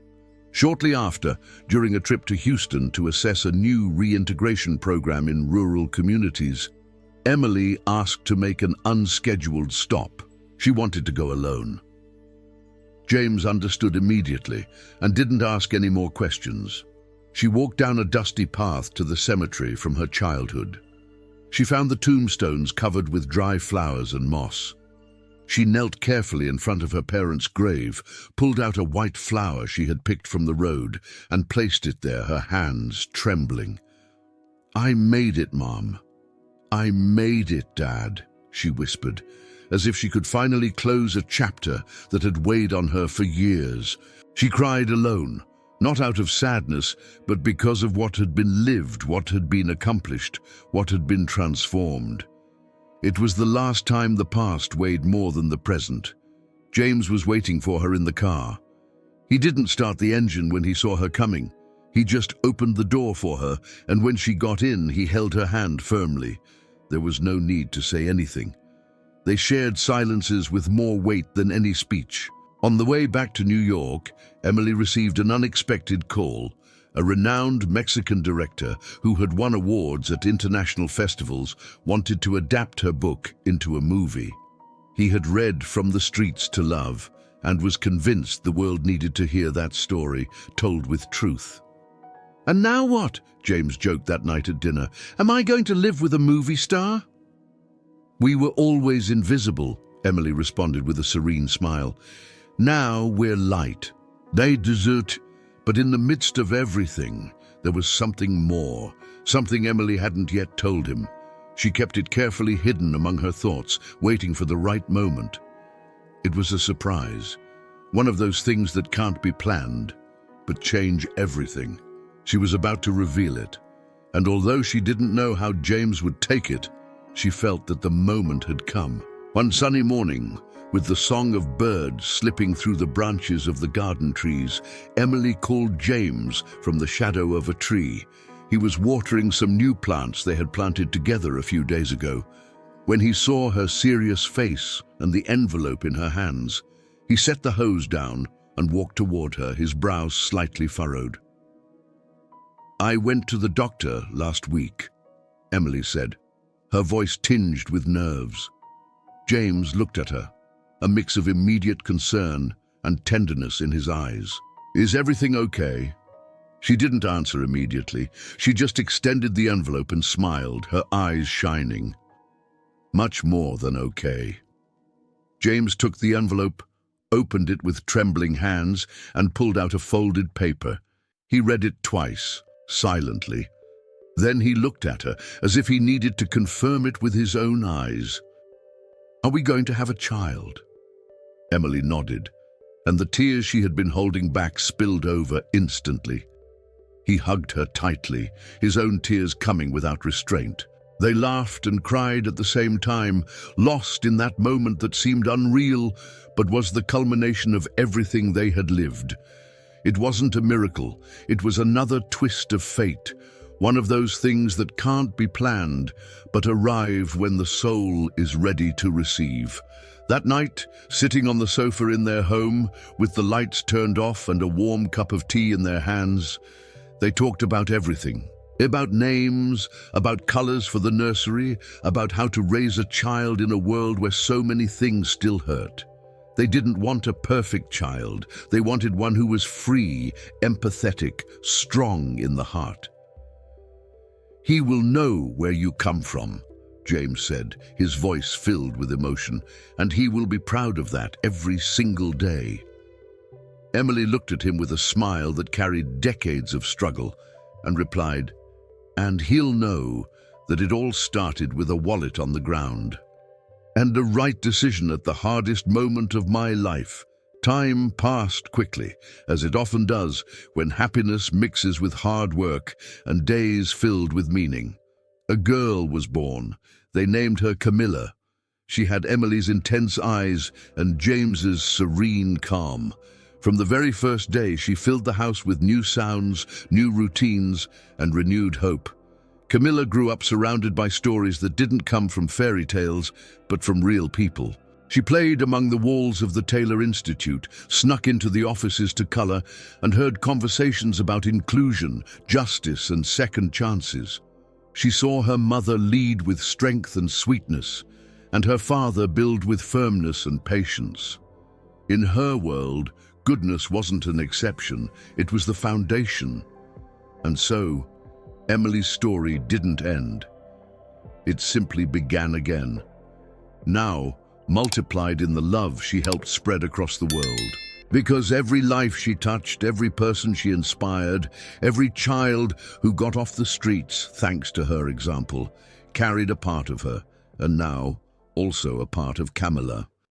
Shortly after, during a trip to Houston to assess a new reintegration program in rural communities, Emily asked to make an unscheduled stop. She wanted to go alone. James understood immediately and didn't ask any more questions. She walked down a dusty path to the cemetery from her childhood. She found the tombstones covered with dry flowers and moss. She knelt carefully in front of her parents' grave, pulled out a white flower she had picked from the road, and placed it there, her hands trembling. "I made it, Mom. I made it, Dad," she whispered, as if she could finally close a chapter that had weighed on her for years. She cried alone, not out of sadness, but because of what had been lived, what had been accomplished, what had been transformed. It was the last time the past weighed more than the present. James was waiting for her in the car. He didn't start the engine when he saw her coming. He just opened the door for her, and when she got in, he held her hand firmly. There was no need to say anything. They shared silences with more weight than any speech. On the way back to New York, Emily received an unexpected call. A renowned Mexican director who had won awards at international festivals wanted to adapt her book into a movie. He had read From the Streets to Love and was convinced the world needed to hear that story told with truth. "And now what?" James joked that night at dinner. "Am I going to live with a movie star?" "We were always invisible," Emily responded with a serene smile. "Now we're light. They desert." But in the midst of everything, there was something more, something Emily hadn't yet told him. She kept it carefully hidden among her thoughts, waiting for the right moment. It was a surprise, one of those things that can't be planned, but change everything. She was about to reveal it, and although she didn't know how James would take it, she felt that the moment had come. One sunny morning, with the song of birds slipping through the branches of the garden trees, Emily called James from the shadow of a tree. He was watering some new plants they had planted together a few days ago. When he saw her serious face and the envelope in her hands, he set the hose down, and walked toward her, his brows slightly furrowed. "I went to the doctor last week," Emily said, her voice tinged with nerves. James looked at her, a mix of immediate concern and tenderness in his eyes. "Is everything okay?" She didn't answer immediately. She just extended the envelope and smiled, her eyes shining. "Much more than okay." James took the envelope, opened it with trembling hands, and pulled out a folded paper. He read it twice, silently. Then he looked at her, as if he needed to confirm it with his own eyes. "Are we going to have a child?" Emily nodded, and the tears she had been holding back spilled over instantly. He hugged her tightly, his own tears coming without restraint. They laughed and cried at the same time, lost in that moment that seemed unreal, but was the culmination of everything they had lived. It wasn't a miracle, it was another twist of fate, one of those things that can't be planned, but arrive when the soul is ready to receive. That night, sitting on the sofa in their home, with the lights turned off and a warm cup of tea in their hands, they talked about everything. About names, about colors for the nursery, about how to raise a child in a world where so many things still hurt. They didn't want a perfect child. They wanted one who was free, empathetic, strong in the heart. "He will know where you come from," James said, his voice filled with emotion, "and he will be proud of that every single day." Emily looked at him with a smile that carried decades of struggle and replied, "And he'll know that it all started with a wallet on the ground. And a right decision at the hardest moment of my life." Time passed quickly, as it often does when happiness mixes with hard work and days filled with meaning. A girl was born. They named her Camilla. She had Emily's intense eyes and James's serene calm. From the very first day, she filled the house with new sounds, new routines, and renewed hope. Camilla grew up surrounded by stories that didn't come from fairy tales, but from real people. She played among the walls of the Taylor Institute, snuck into the offices to color, and heard conversations about inclusion, justice, and second chances. She saw her mother lead with strength and sweetness, and her father build with firmness and patience. In her world, goodness wasn't an exception, it was the foundation. And so, Emily's story didn't end. It simply began again. Now, multiplied in the love she helped spread across the world. Because every life she touched, every person she inspired, every child who got off the streets, thanks to her example, carried a part of her, and now also a part of Camilla.